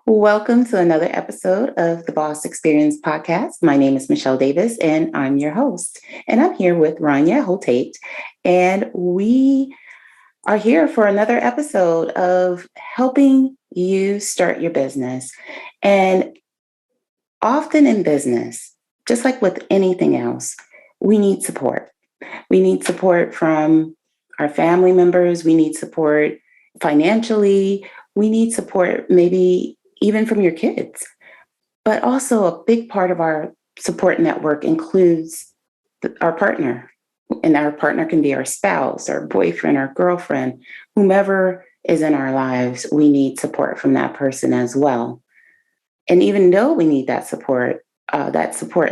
Welcome to another episode of the Boss Experience podcast. My name is Michele Davis, and I'm your host. And I'm here with Rania Hoteit, and we are here for another episode of helping you start your business. And often in business, just like with anything else, we need support. We need support from our family members. We need support financially. We need support maybe even from your kids. But also, a big part of our support network includes our partner. And our partner can be our spouse, our boyfriend, our girlfriend, whomever is in our lives. We need support from that person as well. And even though we need that support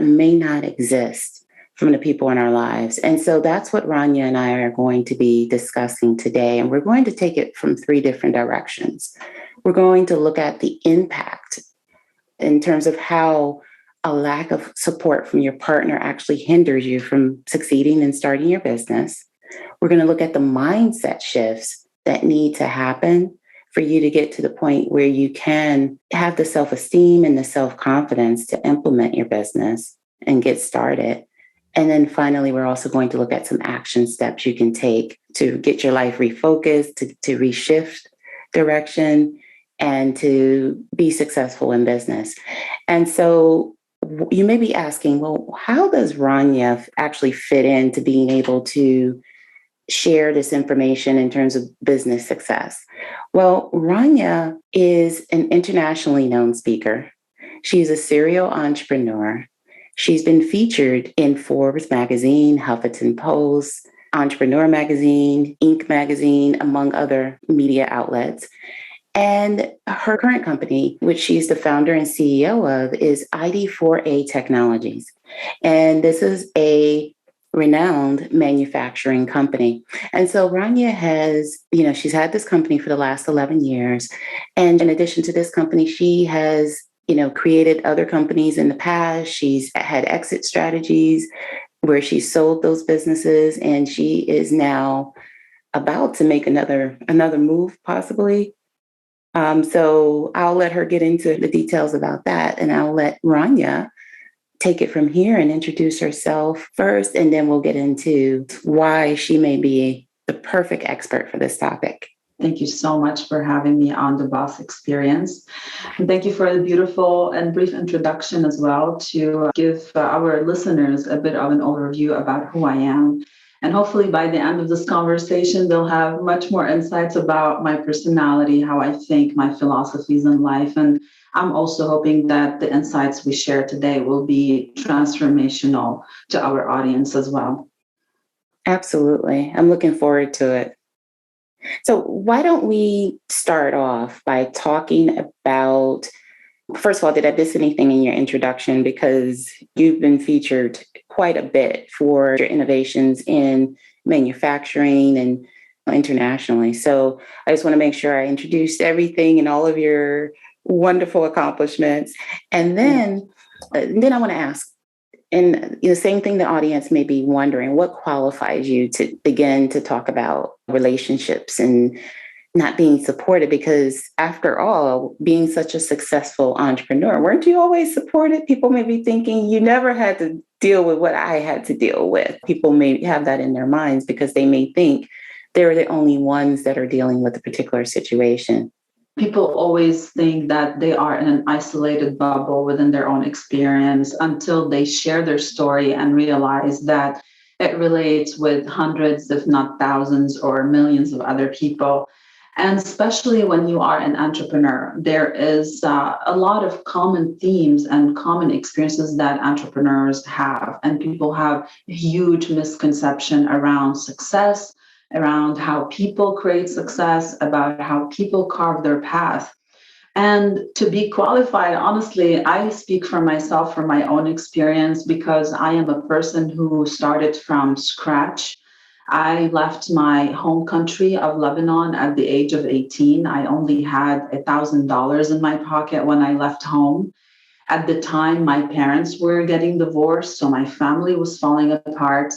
may not exist from the people in our lives. And so that's what Rania and I are going to be discussing today. And we're going to take it from three different directions. We're going to look at the impact in terms of how a lack of support from your partner actually hinders you from succeeding and starting your business. We're going to look at the mindset shifts that need to happen for you to get to the point where you can have the self-esteem and the self-confidence to implement your business and get started. And then finally, we're also going to look at some action steps you can take to get your life refocused, to reshift direction, and to be successful in business. And so you may be asking, well, how does Rania actually fit into being able to share this information in terms of business success? Well, Rania is an internationally known speaker. She's a serial entrepreneur. She's been featured in Forbes magazine, Huffington Post, Entrepreneur magazine, Inc. magazine, among other media outlets. And her current company, which she's the founder and CEO of, is ID4A Technologies. And this is a renowned manufacturing company. And so Rania has, she's had this company for the last 11 years. And in addition to this company, she has, created other companies in the past. She's had exit strategies where she sold those businesses, and she is now about to make another move, possibly. So I'll let her get into the details about that, and I'll let Rania take it from here and introduce herself first, and then we'll get into why she may be the perfect expert for this topic. Thank you so much for having me on the Boss Experience. And thank you for the beautiful and brief introduction as well to give our listeners a bit of an overview about who I am. And hopefully by the end of this conversation, they'll have much more insights about my personality, how I think, my philosophies in life. And I'm also hoping that the insights we share today will be transformational to our audience as well. Absolutely. I'm looking forward to it. So why don't we start off by talking about, first of all, did I miss anything in your introduction? Because you've been featured quite a bit for your innovations in manufacturing and internationally. So I just want to make sure I introduced everything and all of your wonderful accomplishments. And then I want to ask, and the same thing the audience may be wondering, what qualifies you to begin to talk about relationships and not being supported? Because after all, being such a successful entrepreneur, weren't you always supported? People may be thinking you never had to deal with what I had to deal with. People may have that in their minds because they may think they're the only ones that are dealing with a particular situation. People always think that they are in an isolated bubble within their own experience until they share their story and realize that it relates with hundreds, if not thousands or millions of other people. And especially when you are an entrepreneur, there is a lot of common themes and common experiences that entrepreneurs have. And people have a huge misconception around success, around how people create success, about how people carve their path. And to be qualified, honestly, I speak for myself, from my own experience, because I am a person who started from scratch. I left my home country of Lebanon at the age of 18. I only had $1,000 in my pocket when I left home. At the time, my parents were getting divorced, so my family was falling apart.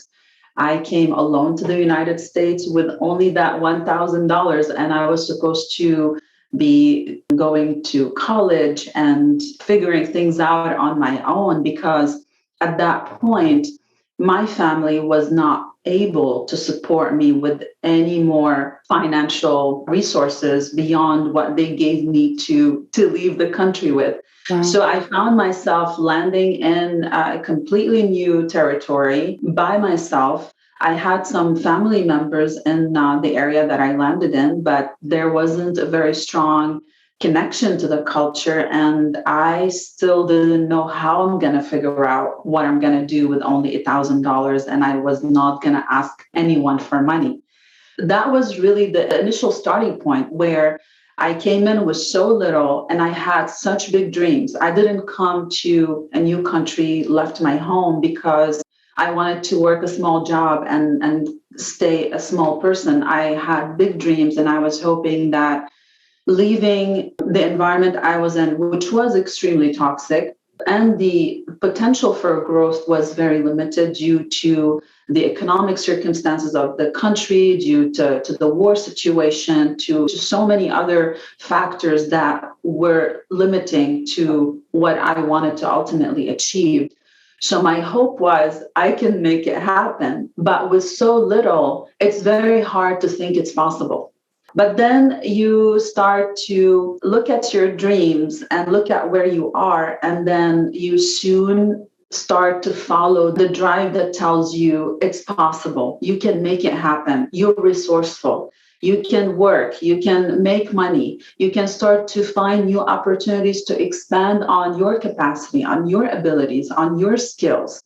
I came alone to the United States with only that $1,000, and I was supposed to be going to college and figuring things out on my own, because at that point, my family was not able to support me with any more financial resources beyond what they gave me to leave the country with. Wow. So I found myself landing in a completely new territory by myself. I had some family members in the area that I landed in, but there wasn't a very strong connection to the culture. And I still didn't know how I'm going to figure out what I'm going to do with only $1,000. And I was not going to ask anyone for money. That was really the initial starting point where I came in with so little and I had such big dreams. I didn't come to a new country, left my home because I wanted to work a small job and stay a small person. I had big dreams and I was hoping that leaving the environment I was in, which was extremely toxic, and the potential for growth was very limited due to the economic circumstances of the country, due to the war situation, to so many other factors that were limiting to what I wanted to ultimately achieve. So my hope was I can make it happen, but with so little, it's very hard to think it's possible. But then you start to look at your dreams and look at where you are, and then you soon start to follow the drive that tells you it's possible. You can make it happen. You're resourceful. You can work. You can make money. You can start to find new opportunities to expand on your capacity, on your abilities, on your skills,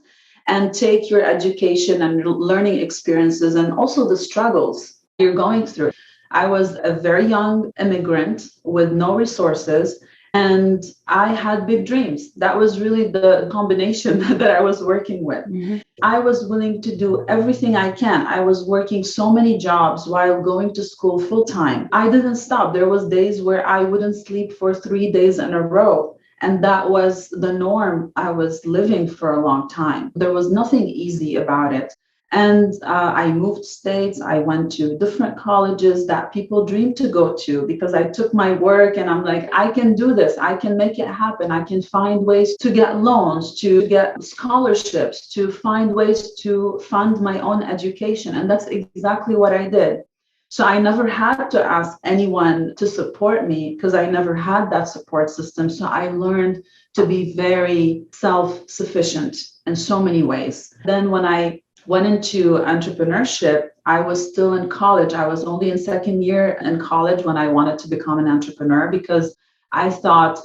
and take your education and learning experiences and also the struggles you're going through. I was a very young immigrant with no resources, and I had big dreams. That was really the combination that I was working with. Mhm. I was willing to do everything I can. I was working so many jobs while going to school full time. I didn't stop. There was days where I wouldn't sleep for 3 days in a row. And that was the norm I was living for a long time. There was nothing easy about it. And I moved states. I went to different colleges that people dream to go to because I took my work and I'm like, I can do this. I can make it happen. I can find ways to get loans, to get scholarships, to find ways to fund my own education. And that's exactly what I did. So I never had to ask anyone to support me because I never had that support system. So I learned to be very self-sufficient in so many ways. Then when I went into entrepreneurship, I was still in college. I was only in second year in college when I wanted to become an entrepreneur because I thought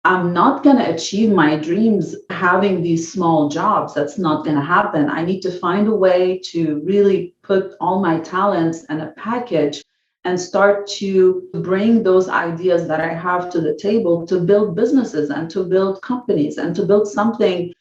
I'm not going to achieve my dreams having these small jobs. That's not going to happen. I need to find a way to really put all my talents in a package and start to bring those ideas that I have to the table to build businesses and to build companies and to build something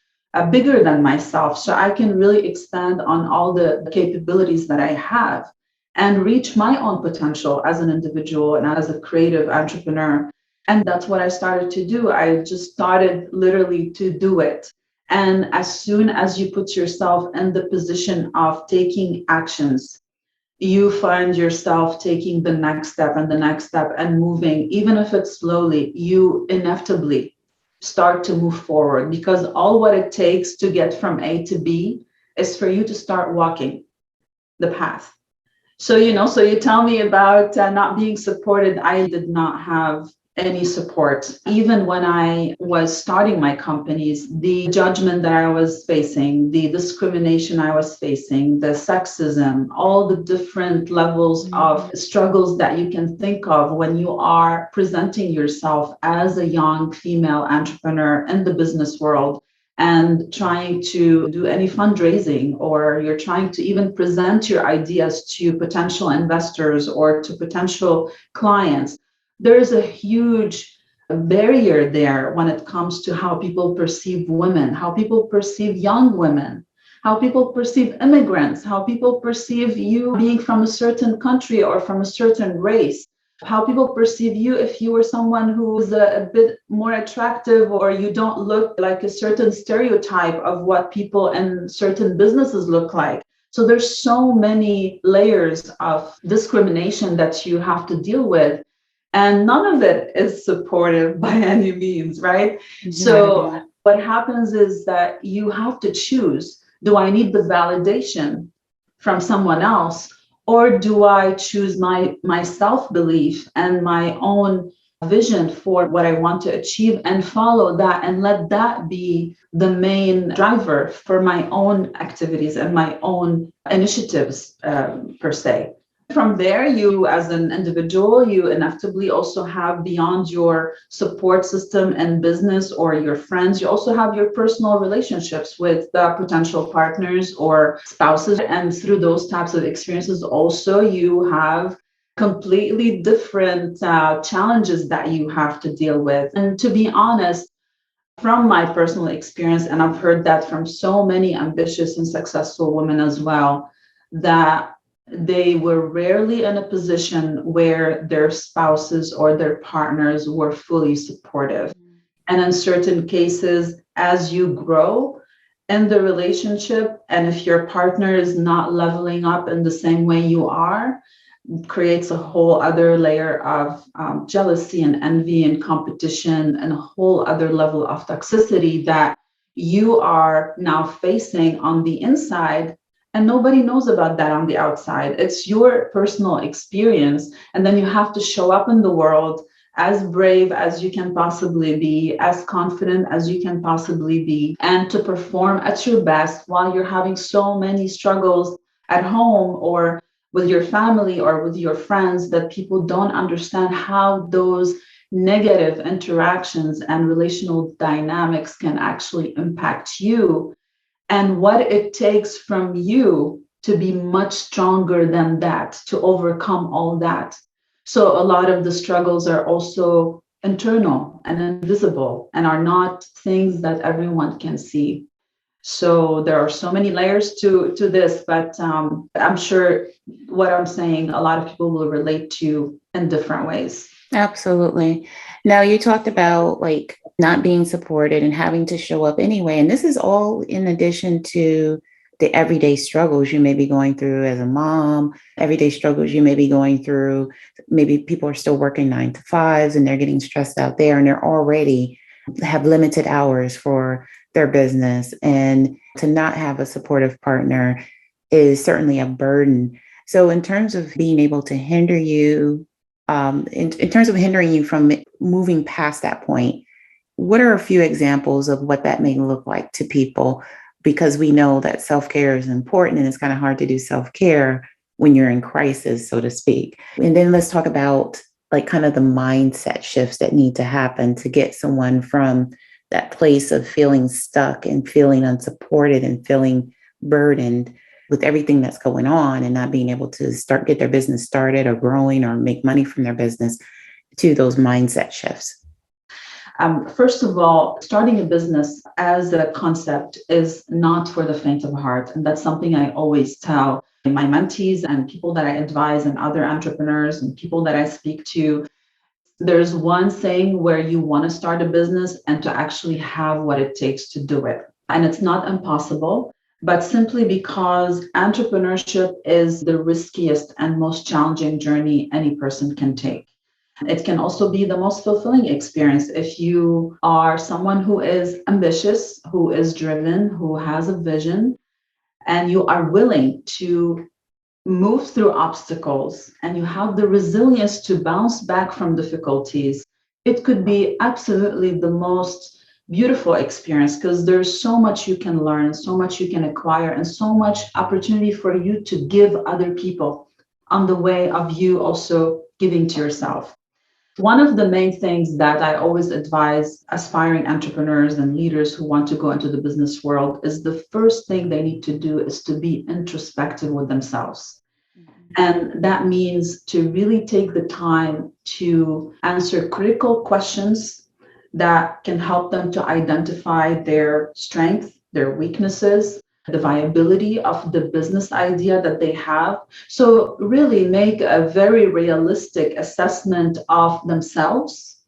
bigger than myself so I can really expand on all the capabilities that I have and reach my own potential as an individual and as a creative entrepreneur. And that's what I started to do. I just started literally to do it. And as soon as you put yourself in the position of taking actions, you find yourself taking the next step and the next step and moving, even if it's slowly, you inevitably start to move forward because all what it takes to get from A to B is for you to start walking the path. So, so you tell me about not being supported. I did not have any support. Even when I was starting my companies, the judgment that I was facing, the discrimination I was facing, the sexism, all the different levels of struggles that you can think of when you are presenting yourself as a young female entrepreneur in the business world and trying to do any fundraising, or you're trying to even present your ideas to potential investors or to potential clients. There's a huge barrier there when it comes to how people perceive women, how people perceive young women, how people perceive immigrants, how people perceive you being from a certain country or from a certain race, how people perceive you if you were someone who's a bit more attractive or you don't look like a certain stereotype of what people in certain businesses look like. So there's so many layers of discrimination that you have to deal with. And none of it is supportive by any means, right? Not at So all. what happens is that you have to choose, do I need the validation from someone else, or do I choose my self-belief and my own vision for what I want to achieve and follow that and let that be the main driver for my own activities and my own initiatives, per se. From there, you as an individual, you inevitably also have, beyond your support system and business or your friends, you also have your personal relationships with potential partners or spouses. And through those types of experiences, also, you have completely different challenges that you have to deal with. And to be honest, from my personal experience, and I've heard that from so many ambitious and successful women as well, that they were rarely in a position where their spouses or their partners were fully supportive. And in certain cases, as you grow in the relationship, and if your partner is not leveling up in the same way you are, creates a whole other layer of jealousy and envy and competition and a whole other level of toxicity that you are now facing on the inside, and nobody knows about that on the outside. It's your personal experience, and then you have to show up in the world as brave as you can possibly be, as confident as you can possibly be, and to perform at your best while you're having so many struggles at home or with your family or with your friends, that people don't understand how those negative interactions and relational dynamics can actually impact you, and what it takes from you to be much stronger than that, to overcome all that. So a lot of the struggles are also internal and invisible and are not things that everyone can see. So there are so many layers to this, but I'm sure what I'm saying, a lot of people will relate to in different ways. Absolutely. Now, you talked about like not being supported and having to show up anyway. And this is all in addition to the everyday struggles you may be going through as a mom, everyday struggles you may be going through. Maybe people are still working 9 to 5s and they're getting stressed out there and they're already have limited hours for their business. And to not have a supportive partner is certainly a burden. So, in terms of being able to hinder you, in terms of hindering you from moving past that point, what are a few examples of what that may look like to people? Because we know that self-care is important and it's kind of hard to do self-care when you're in crisis, so to speak. And then let's talk about like kind of the mindset shifts that need to happen to get someone from that place of feeling stuck and feeling unsupported and feeling burdened with everything that's going on and not being able to get their business started or growing or make money from their business, to those mindset shifts. First of all, starting a business as a concept is not for the faint of heart. And that's something I always tell my mentees and people that I advise and other entrepreneurs and people that I speak to. There's one thing where you want to start a business and to actually have what it takes to do it. And it's not impossible, but simply because entrepreneurship is the riskiest and most challenging journey any person can take. It can also be the most fulfilling experience if you are someone who is ambitious, who is driven, who has a vision, and you are willing to move through obstacles and you have the resilience to bounce back from difficulties. It could be absolutely the most beautiful experience because there's so much you can learn, so much you can acquire, and so much opportunity for you to give other people on the way of you also giving to yourself. One of the main things that I always advise aspiring entrepreneurs and leaders who want to go into the business world is the first thing they need to do is to be introspective with themselves. And that means to really take the time to answer critical questions that can help them to identify their strengths, their weaknesses, the viability of the business idea that they have. So, really make a very realistic assessment of themselves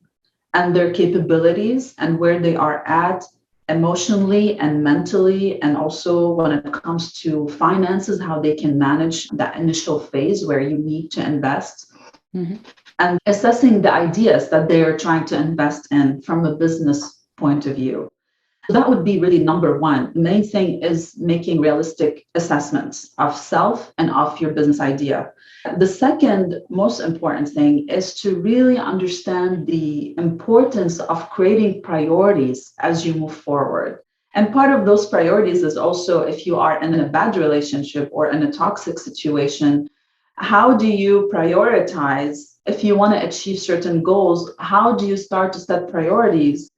and their capabilities and where they are at emotionally and mentally, and also when it comes to finances, how they can manage that initial phase where you need to invest. Mm-hmm. and assessing the ideas that they are trying to invest in from a business point of view. That would be really number one. The main thing is making realistic assessments of self and of your business idea. The second most important thing is to really understand the importance of creating priorities as you move forward. And part of those priorities is also if you are in a bad relationship or in a toxic situation, how do you prioritize? If you want to achieve certain goals, how do you start to set priorities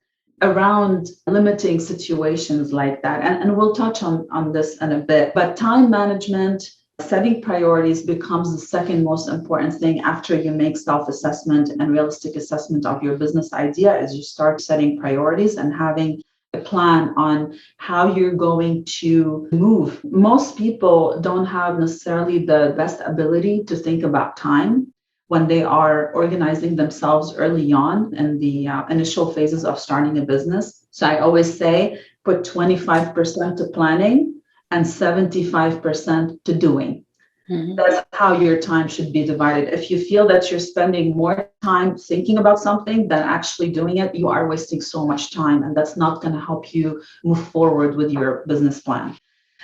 around limiting situations like that? And we'll touch on this in a bit. But time management, setting priorities becomes the second most important thing after you make self-assessment and realistic assessment of your business idea, is you start setting priorities and having a plan on how you're going to move. Most people don't have necessarily the best ability to think about time when they are organizing themselves early on in the initial phases of starting a business. So I always say put 25% to planning and 75% to doing. Mm-hmm. That's how your time should be divided. If you feel that you're spending more time thinking about something than actually doing it, you are wasting so much time, and that's not going to help you move forward with your business plan.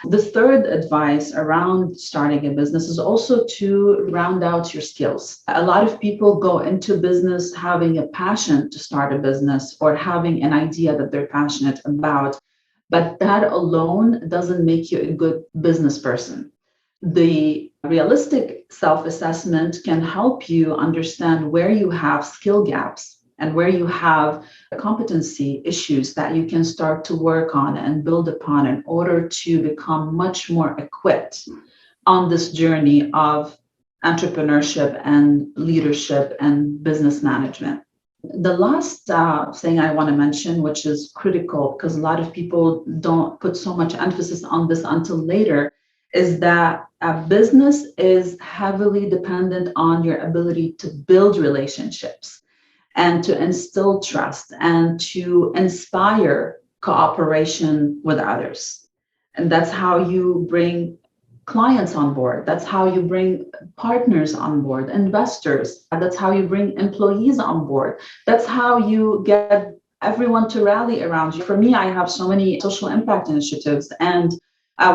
The third advice around starting a business is also to round out your skills. A lot of people go into business having a passion to start a business or having an idea that they're passionate about, but that alone doesn't make you a good business person. The realistic self-assessment can help you understand where you have skill gaps and where you have competency issues that you can start to work on and build upon in order to become much more equipped on this journey of entrepreneurship and leadership and business management. The last thing I want to mention, which is critical because a lot of people don't put so much emphasis on this until later, is that a business is heavily dependent on your ability to build relationships and to instill trust and to inspire cooperation with others. And that's how you bring clients on board. That's how you bring partners on board, investors. That's how you bring employees on board. That's how you get everyone to rally around you. For me, I have so many social impact initiatives, and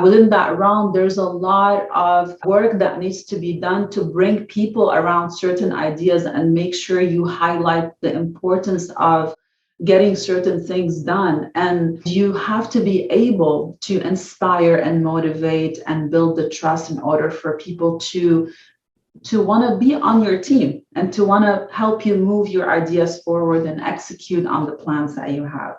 within that realm, there's a lot of work that needs to be done to bring people around certain ideas and make sure you highlight the importance of getting certain things done. And you have to be able to inspire and motivate and build the trust in order for people to want to be on your team and to want to help you move your ideas forward and execute on the plans that you have.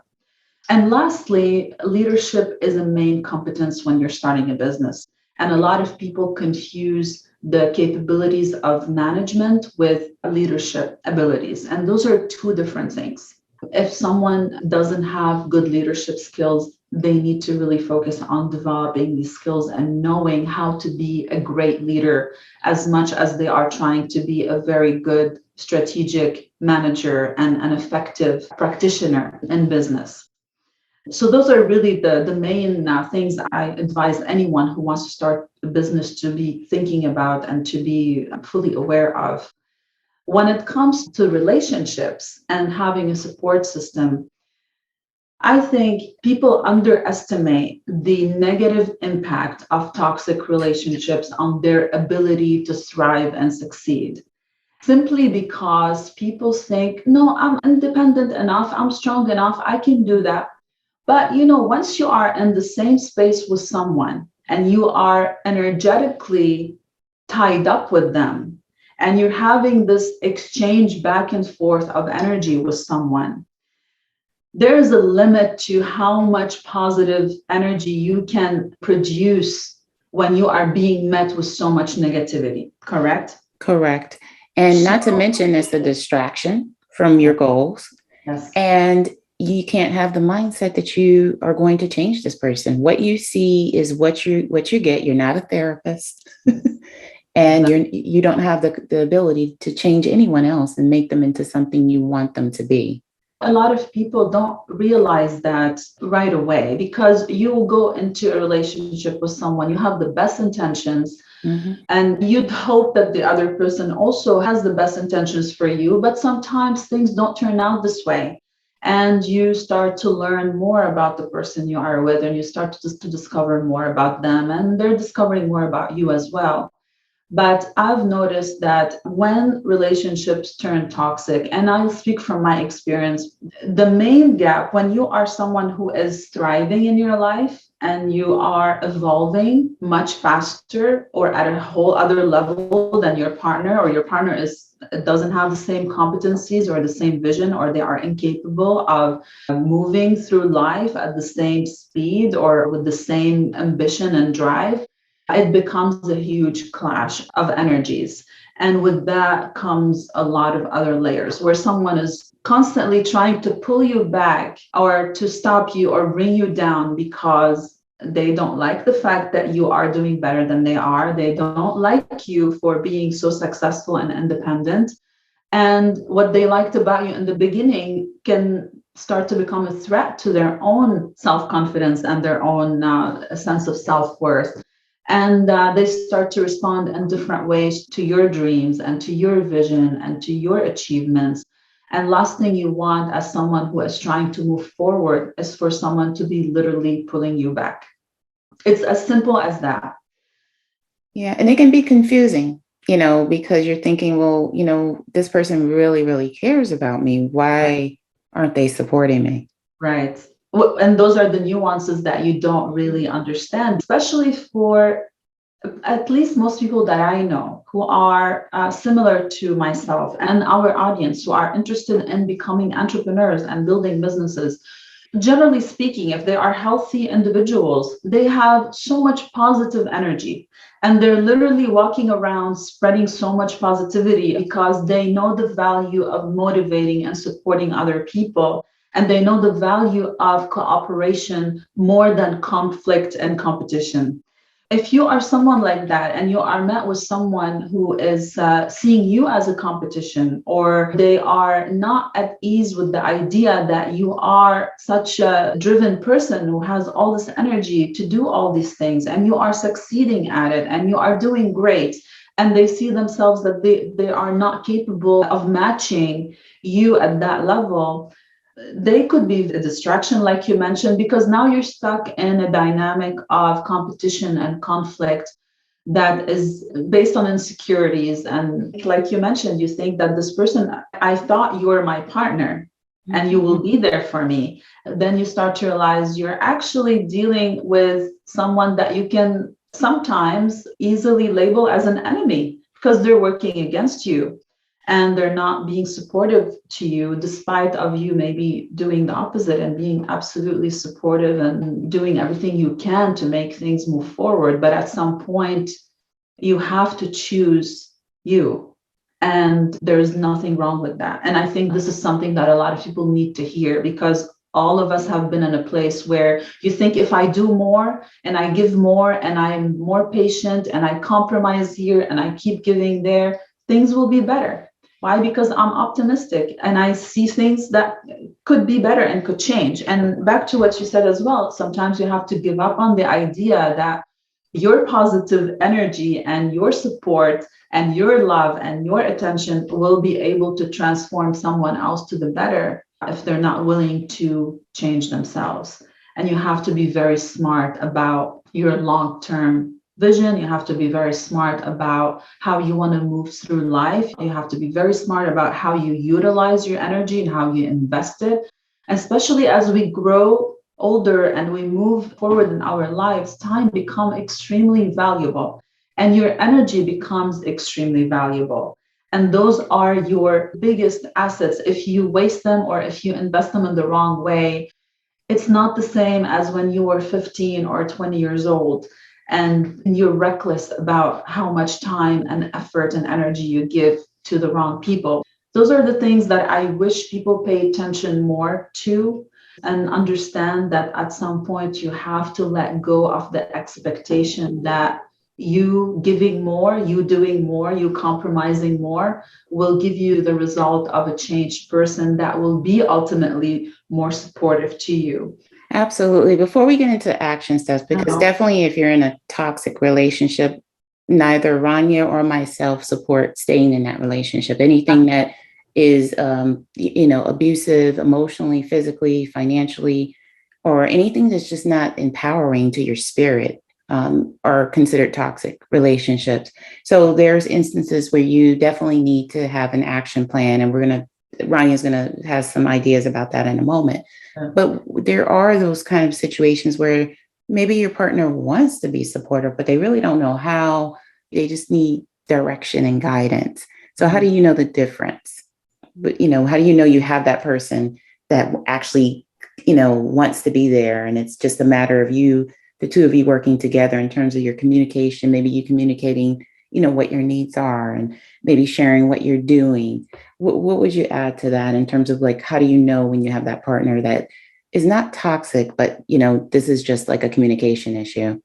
And lastly, leadership is a main competence when you're starting a business. And a lot of people confuse the capabilities of management with leadership abilities. And those are two different things. If someone doesn't have good leadership skills, they need to really focus on developing these skills and knowing how to be a great leader as much as they are trying to be a very good strategic manager and an effective practitioner in business. So those are really the main things I advise anyone who wants to start a business to be thinking about and to be fully aware of. When it comes to relationships and having a support system, I think people underestimate the negative impact of toxic relationships on their ability to thrive and succeed. Simply because people think, no, I'm independent enough, I'm strong enough, I can do that. But once you are in the same space with someone and you are energetically tied up with them and you're having this exchange back and forth of energy with someone, there is a limit to how much positive energy you can produce when you are being met with so much negativity, correct? Correct. And not to mention it's a distraction from your goals. Yes. And you can't have the mindset that you are going to change this person. What you see is what you get. You're not a therapist. And you don't have the ability to change anyone else and make them into something you want them to be. A lot of people don't realize that right away, because you will go into a relationship with someone, you have the best intentions, Mhm. And you'd hope that the other person also has the best intentions for you, but sometimes things don't turn out this way. And you start to learn more about the person you are with, and you start to discover more about them, and they're discovering more about you as well. But I've noticed that when relationships turn toxic, and I'll speak from my experience, the main gap when you are someone who is thriving in your life and you are evolving much faster or at a whole other level than your partner, or your partner doesn't have the same competencies or the same vision, or they are incapable of moving through life at the same speed or with the same ambition and drive, it becomes a huge clash of energies. And with that comes a lot of other layers where someone is constantly trying to pull you back or to stop you or bring you down because they don't like the fact that you are doing better than they are. They don't like you for being so successful and independent. And what they liked about you in the beginning can start to become a threat to their own self confidence and their own sense of self worth. And they start to respond in different ways to your dreams and to your vision and to your achievements. And last thing you want as someone who is trying to move forward is for someone to be literally pulling you back. It's as simple as that. Yeah, and it can be confusing, because you're thinking, well, this person really, really cares about me. Why aren't they supporting me? Right. And those are the nuances that you don't really understand, especially for at least most people that I know who are similar to myself and our audience who are interested in becoming entrepreneurs and building businesses. Generally speaking, if they are healthy individuals, they have so much positive energy and they're literally walking around spreading so much positivity because they know the value of motivating and supporting other people. And they know the value of cooperation more than conflict and competition. If you are someone like that and you are met with someone who is seeing you as a competition, or they are not at ease with the idea that you are such a driven person who has all this energy to do all these things and you are succeeding at it and you are doing great, and they see themselves that they are not capable of matching you at that level, they could be a distraction, like you mentioned, because now you're stuck in a dynamic of competition and conflict that is based on insecurities. And like you mentioned, you think that this person, I thought you were my partner and you will be there for me. Then you start to realize you're actually dealing with someone that you can sometimes easily label as an enemy because they're working against you and they're not being supportive to you despite of you maybe doing the opposite and being absolutely supportive and doing everything you can to make things move forward. But at some point you have to choose you, and there's nothing wrong with that. And I think this is something that a lot of people need to hear, because all of us have been in a place where you think if I do more and I give more and I'm more patient and I compromise here and I keep giving there, things will be better. Why? Because I'm optimistic and I see things that could be better and could change. And back to what you said as well, sometimes you have to give up on the idea that your positive energy and your support and your love and your attention will be able to transform someone else to the better if they're not willing to change themselves. And you have to be very smart about your long term vision. You have to be very smart about how you want to move through life. You have to be very smart about how you utilize your energy and how you invest it. Especially as we grow older and we move forward in our lives, time becomes extremely valuable and your energy becomes extremely valuable. And those are your biggest assets. If you waste them or if you invest them in the wrong way, it's not the same as when you were 15 or 20 years old and you're reckless about how much time and effort and energy you give to the wrong people. Those are the things that I wish people pay attention more to and understand that at some point you have to let go of the expectation that you giving more, you doing more, you compromising more will give you the result of a changed person that will be ultimately more supportive to you. Absolutely. Before we get into action steps, because No. definitely if you're in a toxic relationship, neither Rania or myself support staying in that relationship. Anything that is, abusive emotionally, physically, financially, or anything that's just not empowering to your spirit, are considered toxic relationships. So there's instances where you definitely need to have an action plan, and Rania's gonna have some ideas about that in a moment. But there are those kind of situations where maybe your partner wants to be supportive, but they really don't know how. They just need direction and guidance. So how do you know the difference? But how do you know you have that person that actually, wants to be there, and it's just a matter of the two of you working together in terms of your communication, maybe you communicating, what your needs are, and maybe sharing what you're doing. What would you add to that in terms of like, how do you know when you have that partner that is not toxic, but this is just like a communication issue?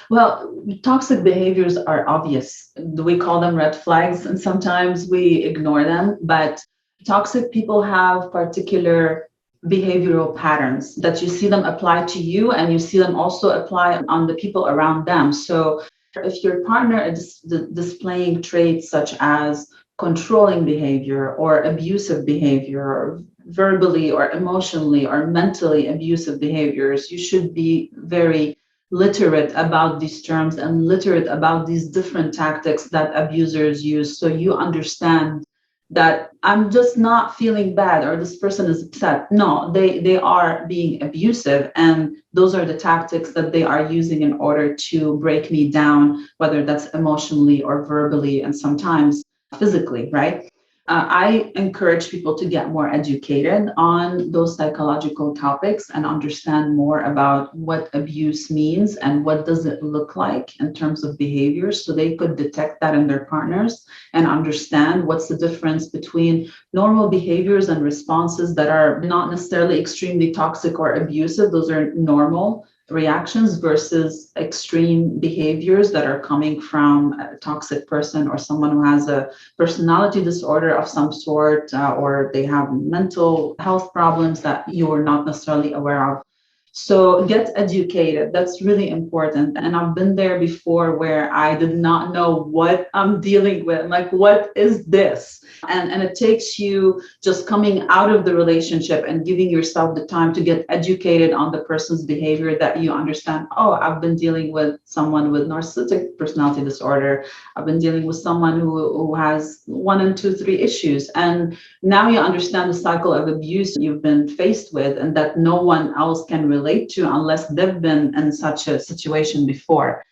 Well, toxic behaviors are obvious. We call them red flags, and sometimes we ignore them. But toxic people have particular behavioral patterns that you see them apply to you, and you see them also apply on the people around them. So if your partner is displaying traits such as controlling behavior or abusive behavior, or verbally or emotionally or mentally abusive behaviors, you should be very literate about these terms and literate about these different tactics that abusers use, so you understand that I'm just not feeling bad or this person is upset. No, they are being abusive, and those are the tactics that they are using in order to break me down, whether that's emotionally or verbally and sometimes physically, right? I encourage people to get more educated on those psychological topics and understand more about what abuse means and what does it look like in terms of behaviors, so they could detect that in their partners and understand what's the difference between normal behaviors and responses that are not necessarily extremely toxic or abusive. Those are normal reactions versus extreme behaviors that are coming from a toxic person or someone who has a personality disorder of some sort, or they have mental health problems that you are not necessarily aware of. So get educated. That's really important. And I've been there before where I did not know what I'm dealing with. Like, what is this? And it takes you just coming out of the relationship and giving yourself the time to get educated on the person's behavior, that you understand, oh, I've been dealing with someone with narcissistic personality disorder. I've been dealing with someone who has one and two, three issues. And now you understand the cycle of abuse you've been faced with, and that no one else can relate to unless they've been in such a situation before.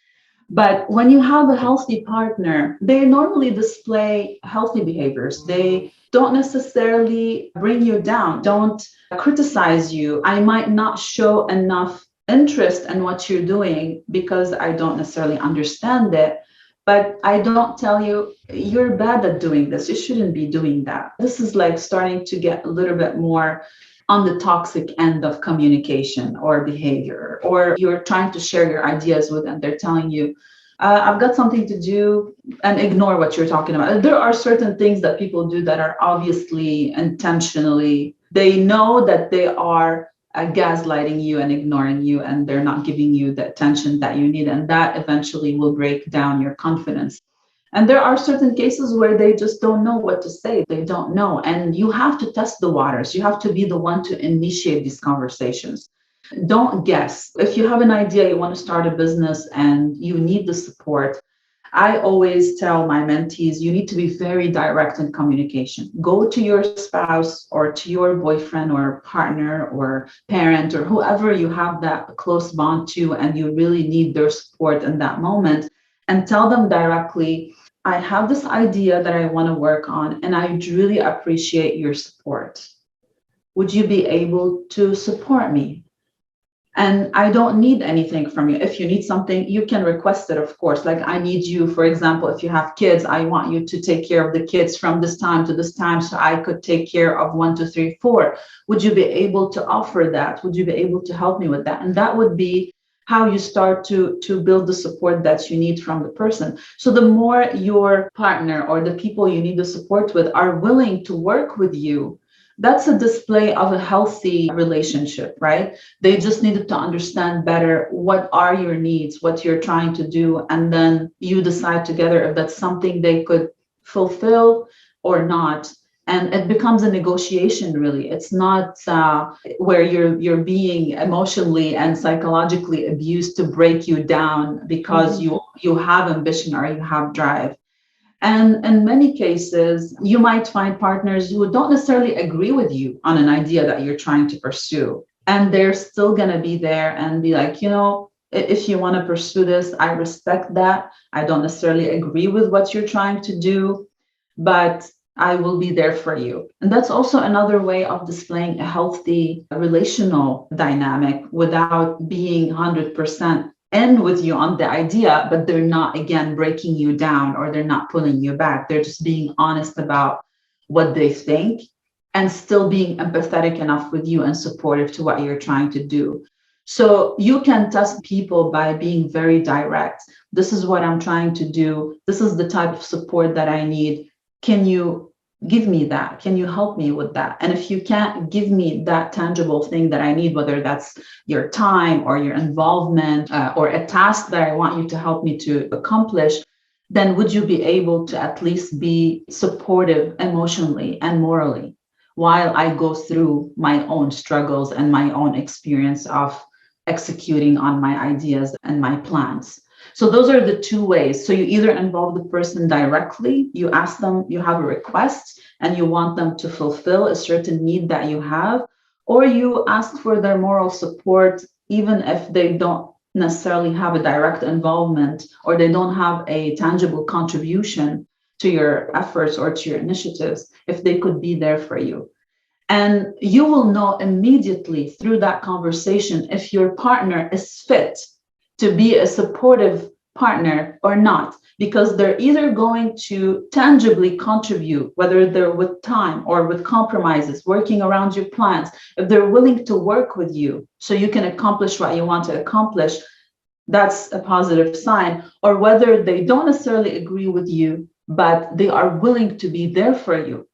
But when you have a healthy partner, they normally display healthy behaviors. They don't necessarily bring you down, don't criticize you. I might not show enough interest in what you're doing because I don't necessarily understand it. But I don't tell you, you're bad at doing this. You shouldn't be doing that. This is like starting to get a little bit more on the toxic end of communication or behavior, or you're trying to share your ideas with, and they're telling you, I've got something to do, and ignore what you're talking about. There are certain things that people do that are obviously intentionally, they know that they are gaslighting you and ignoring you, and they're not giving you the attention that you need. And that eventually will break down your confidence. And there are certain cases where they just don't know what to say. They don't know. And you have to test the waters. You have to be the one to initiate these conversations. Don't guess. If you have an idea, you want to start a business and you need the support, I always tell my mentees, you need to be very direct in communication. Go to your spouse or to your boyfriend or partner or parent or whoever you have that close bond to, and you really need their support in that moment, and tell them directly, I have this idea that I want to work on, and I really appreciate your support. Would you be able to support me? And I don't need anything from you. If you need something, you can request it, of course. Like, I need you, for example, if you have kids, I want you to take care of the kids from this time to this time so I could take care of one, two, three, four. Would you be able to offer that? Would you be able to help me with that? And that would be how you start to build the support that you need from the person. So the more your partner or the people you need the support with are willing to work with you, That's a display of a healthy relationship, right? They just needed to understand better what are your needs, what you're trying to do, and then you decide together if that's something they could fulfill or not. And it becomes a negotiation, really. It's not where you're being emotionally and psychologically abused to break you down because Mhm. you have ambition or you have drive. And in many cases, you might find partners who don't necessarily agree with you on an idea that you're trying to pursue. And they're still going to be there and be like, if you want to pursue this, I respect that. I don't necessarily agree with what you're trying to do, but I will be there for you. And that's also another way of displaying a healthy relational dynamic without being 100% in with you on the idea, but they're not, again, breaking you down or they're not pulling you back. They're just being honest about what they think and still being empathetic enough with you and supportive to what you're trying to do. So you can test people by being very direct. This is what I'm trying to do. This is the type of support that I need. Can you give me that? Can you help me with that? And if you can't give me that tangible thing that I need, whether that's your time or your involvement or a task that I want you to help me to accomplish, then would you be able to at least be supportive emotionally and morally while I go through my own struggles and my own experience of executing on my ideas and my plans? So those are the two ways. So you either involve the person directly, you ask them, you have a request, and you want them to fulfill a certain need that you have, or you ask for their moral support, even if they don't necessarily have a direct involvement or they don't have a tangible contribution to your efforts or to your initiatives, if they could be there for you. And you will know immediately through that conversation if your partner is fit to be a supportive partner or not, because they're either going to tangibly contribute, whether they're with time or with compromises, working around your plans, if they're willing to work with you so you can accomplish what you want to accomplish, that's a positive sign, or whether they don't necessarily agree with you, but they are willing to be there for you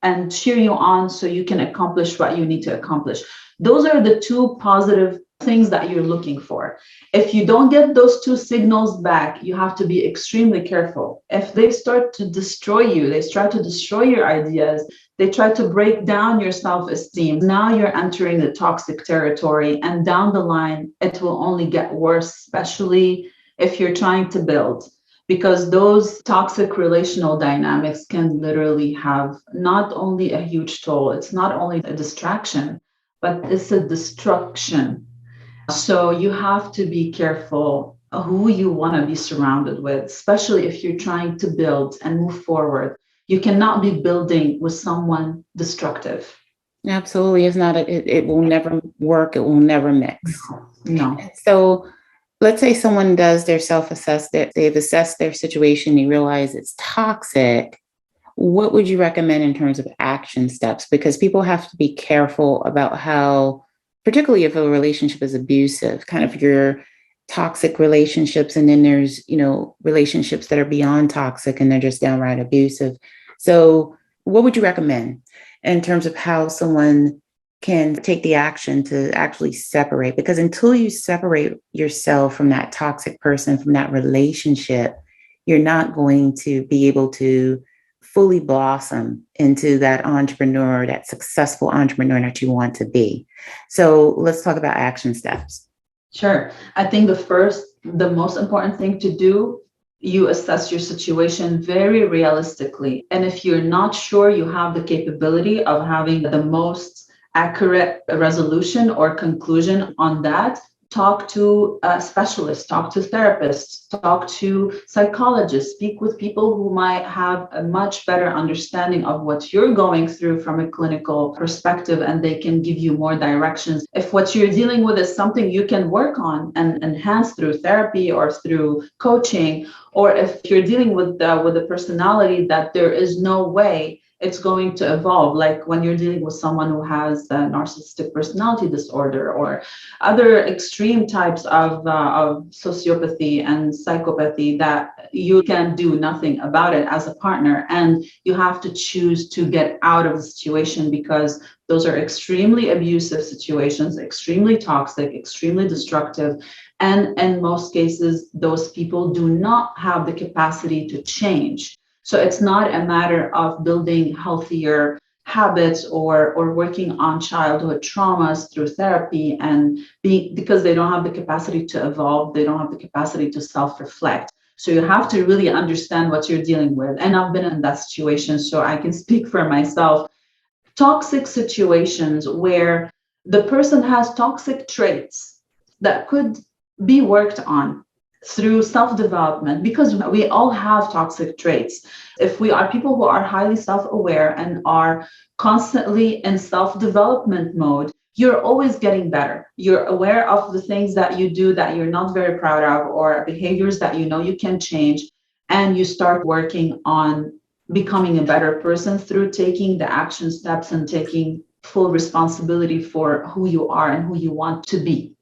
and cheer you on so you can accomplish what you need to accomplish. Those are the two positive things that you're looking for. If you don't get those two signals back, you have to be extremely careful. If they start to destroy you, they try to destroy your ideas, they try to break down your self-esteem, now you're entering the toxic territory, and down the line, it will only get worse, especially if you're trying to build, because those toxic relational dynamics can literally have not only a huge toll, it's not only a distraction, but it's a destruction. So you have to be careful who you want to be surrounded with, especially if you're trying to build and move forward. You cannot be building with someone destructive. Absolutely. It's not, it will never work. It will never mix. No. So let's say someone does their self-assess, that they've assessed their situation, they realize it's toxic. What would you recommend in terms of action steps? Because people have to be careful about how, particularly if a relationship is abusive, kind of your toxic relationships, and then there's, relationships that are beyond toxic and they're just downright abusive. So what would you recommend in terms of how someone can take the action to actually separate? Because until you separate yourself from that toxic person, from that relationship, you're not going to be able to fully blossom into that entrepreneur, that successful entrepreneur that you want to be. So let's talk about action steps. Sure. I think the most important thing to do, you assess your situation very realistically. And if you're not sure you have the capability of having the most accurate resolution or conclusion on that, talk to specialists, talk to therapists, talk to psychologists, speak with people who might have a much better understanding of what you're going through from a clinical perspective, and they can give you more directions. If what you're dealing with is something you can work on and enhance through therapy or through coaching, or if you're dealing with a personality that there is no way it's going to evolve. Like when you're dealing with someone who has a narcissistic personality disorder or other extreme types of sociopathy and psychopathy, that you can do nothing about it as a partner. And you have to choose to get out of the situation, because those are extremely abusive situations, extremely toxic, extremely destructive. And in most cases, those people do not have the capacity to change. So it's not a matter of building healthier habits or working on childhood traumas through therapy and because they don't have the capacity to evolve, they don't have the capacity to self-reflect. So you have to really understand what you're dealing with. And I've been in that situation, so I can speak for myself. Toxic situations where the person has toxic traits that could be worked on through self development, because we all have toxic traits. If we are people who are highly self aware and are constantly in self development mode, you're always getting better. You're aware of the things that you do that you're not very proud of, or behaviors that you know you can change, and you start working on becoming a better person through taking the action steps and taking full responsibility for who you are and who you want to be.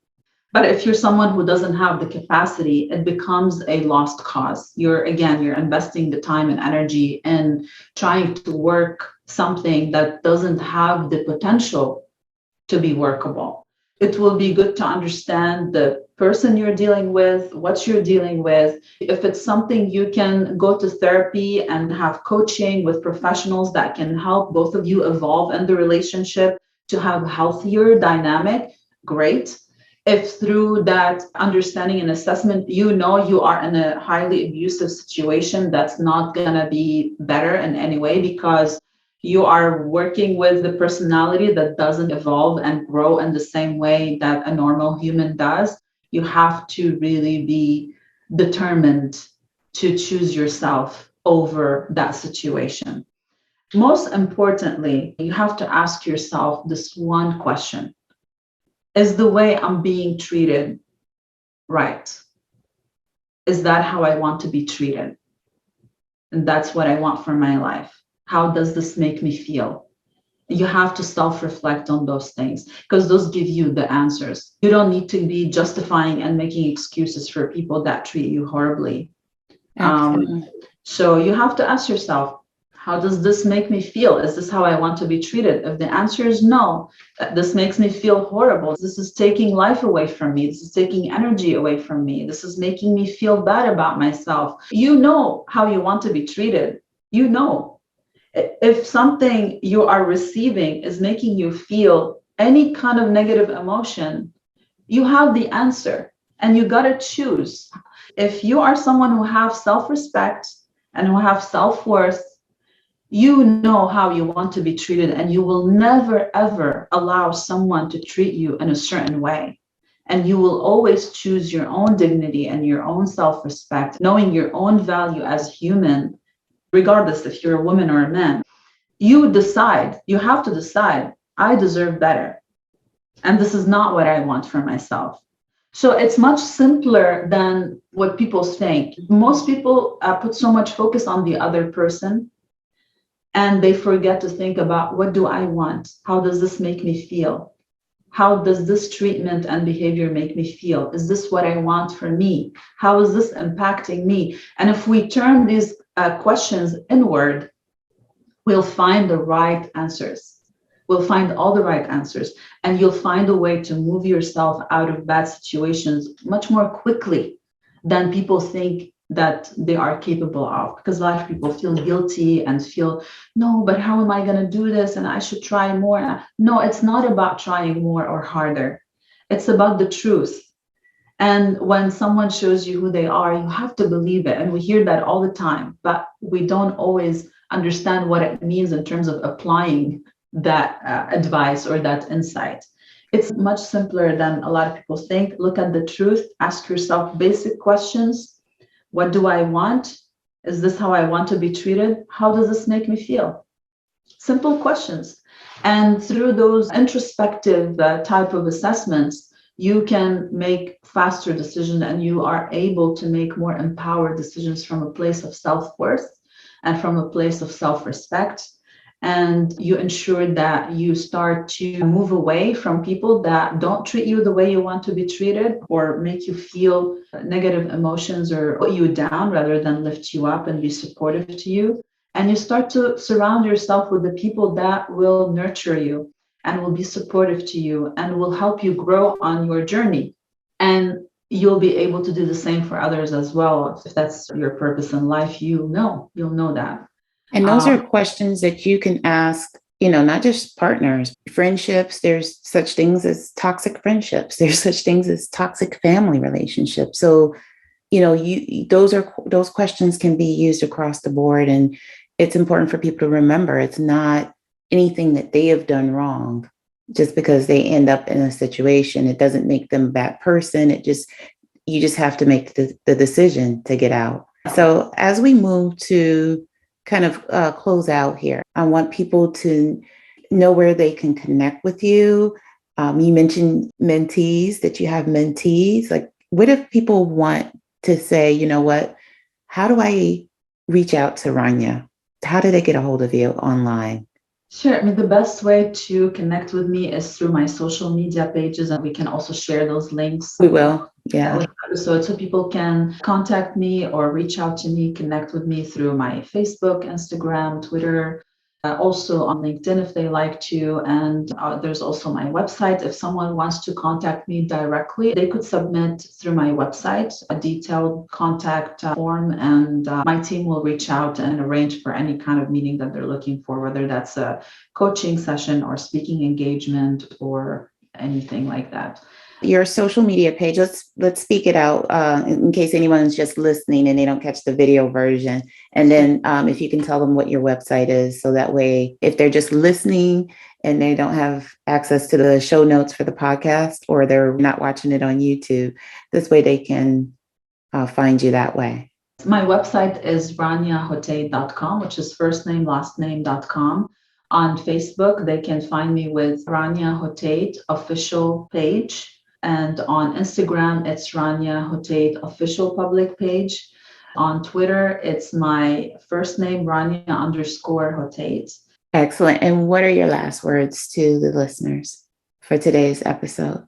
But if you're someone who doesn't have the capacity, it becomes a lost cause. You're investing the time and energy in trying to work something that doesn't have the potential to be workable. It will be good to understand the person you're dealing with, what you're dealing with. If it's something you can go to therapy and have coaching with professionals that can help both of you evolve in the relationship to have a healthier dynamic, great. If through that understanding and assessment, you know you are in a highly abusive situation, that's not going to be better in any way, because you are working with the personality that doesn't evolve and grow in the same way that a normal human does. You have to really be determined to choose yourself over that situation. Most importantly, you have to ask yourself this one question: is the way I'm being treated right? Is that how I want to be treated? And that's what I want for my life. How does this make me feel? You have to self-reflect on those things, because those give you the answers. You don't need to be justifying and making excuses for people that treat you horribly. Absolutely. So you have to ask yourself, how does this make me feel? Is this how I want to be treated? If the answer is no, this makes me feel horrible. This is taking life away from me. This is taking energy away from me. This is making me feel bad about myself. You know how you want to be treated. You know. If something you are receiving is making you feel any kind of negative emotion, you have the answer and you got to choose. If you are someone who have self-respect and who have self-worth, you know how you want to be treated, and you will never ever allow someone to treat you in a certain way. And you will always choose your own dignity and your own self-respect, knowing your own value as human, regardless if you're a woman or a man. You decide, you have to decide, I deserve better. And this is not what I want for myself. So it's much simpler than what people think. Most people put so much focus on the other person, and they forget to think about, what do I want? How does this make me feel? How does this treatment and behavior make me feel? Is this what I want for me? How is this impacting me? And if we turn these questions inward, we'll find the right answers. We'll find all the right answers, and you'll find a way to move yourself out of bad situations much more quickly than people think that they are capable of. Because a lot of people feel guilty and feel, no, but how am I going to do this? And I should try more. No, it's not about trying more or harder. It's about the truth. And when someone shows you who they are, you have to believe it. And we hear that all the time, but we don't always understand what it means in terms of applying that advice or that insight. It's much simpler than a lot of people think. Look at the truth, ask yourself basic questions. What do I want? Is this how I want to be treated? How does this make me feel? Simple questions. And through those introspective type of assessments, you can make faster decisions, and you are able to make more empowered decisions from a place of self-worth and from a place of self-respect. And you ensure that you start to move away from people that don't treat you the way you want to be treated or make you feel negative emotions or put you down rather than lift you up and be supportive to you. And you start to surround yourself with the people that will nurture you and will be supportive to you and will help you grow on your journey. And you'll be able to do the same for others as well. If that's your purpose in life, you'll know that. And those are questions that you can ask, not just partners, friendships. There's such things as toxic friendships. There's such things as toxic family relationships. So, those questions can be used across the board. And it's important for people to remember it's not anything that they have done wrong. Just because they end up in a situation, it doesn't make them a bad person. You just have to make the decision to get out. So as we move to kind of close out here, I want people to know where they can connect with you. You mentioned mentees, that you have mentees. Like, what if people want to say, you know what, how do I reach out to Rania? How do they get a hold of you online? Sure. I mean, the best way to connect with me is through my social media pages, and we can also share those links. We will. Yeah. With the episode, so people can contact me or reach out to me, connect with me through my Facebook, Instagram, Twitter, also on LinkedIn if they like to. And there's also my website. If someone wants to contact me directly, they could submit through my website a detailed contact form, and my team will reach out and arrange for any kind of meeting that they're looking for, whether that's a coaching session or speaking engagement or anything like that. Your social media page, let's speak it out in case anyone's just listening and they don't catch the video version. And then if you can tell them what your website is, so that way, if they're just listening and they don't have access to the show notes for the podcast, or they're not watching it on YouTube, this way they can find you that way. My website is raniahoteit.com, which is first name, last name.com. On Facebook, they can find me with Rania Hoteit official page. And on Instagram, it's Rania Hoteit official public page. On Twitter, it's my first name, Rania_Hoteit. Excellent. And what are your last words to the listeners for today's episode?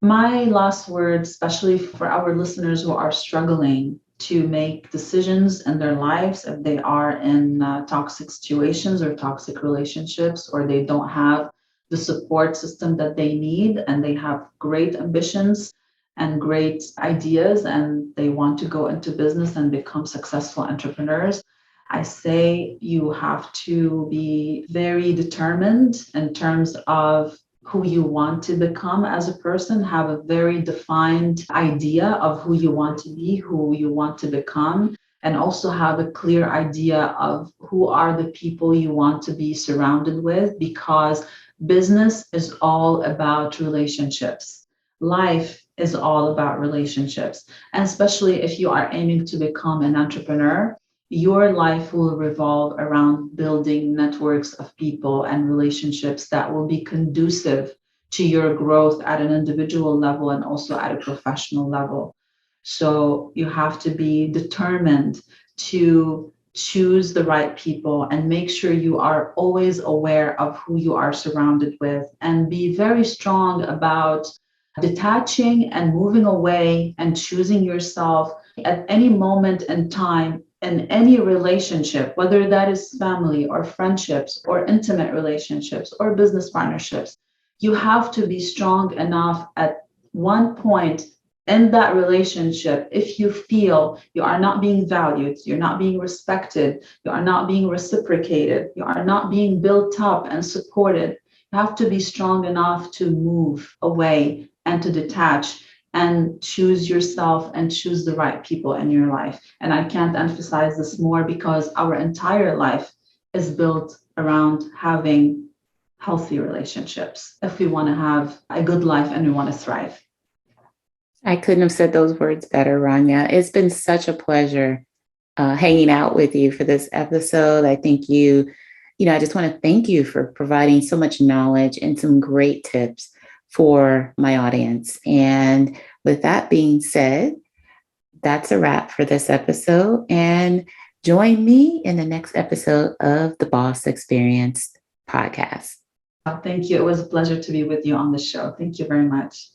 My last words, especially for our listeners who are struggling to make decisions in their lives, if they are in toxic situations or toxic relationships, or they don't have the support system that they need, and they have great ambitions and great ideas, and they want to go into business and become successful entrepreneurs, I say you have to be very determined in terms of who you want to become as a person, have a very defined idea of who you want to be, who you want to become, and also have a clear idea of who are the people you want to be surrounded with, because business is all about relationships. Life is all about relationships. And especially if you are aiming to become an entrepreneur, your life will revolve around building networks of people and relationships that will be conducive to your growth at an individual level and also at a professional level. So you have to be determined to choose the right people and make sure you are always aware of who you are surrounded with, and be very strong about detaching and moving away and choosing yourself at any moment in time in any relationship, whether that is family or friendships or intimate relationships or business partnerships. You have to be strong enough at one point in that relationship. If you feel you are not being valued, you're not being respected, you are not being reciprocated, you are not being built up and supported, you have to be strong enough to move away and to detach and choose yourself and choose the right people in your life. And I can't emphasize this more, because our entire life is built around having healthy relationships if we want to have a good life and we want to thrive. I couldn't have said those words better, Rania. It's been such a pleasure hanging out with you for this episode. I think I just want to thank you for providing so much knowledge and some great tips for my audience. And with that being said, that's a wrap for this episode. And Join me in the next episode of the Boss Experience podcast. Thank you. It was a pleasure to be with you on the show. Thank you very much.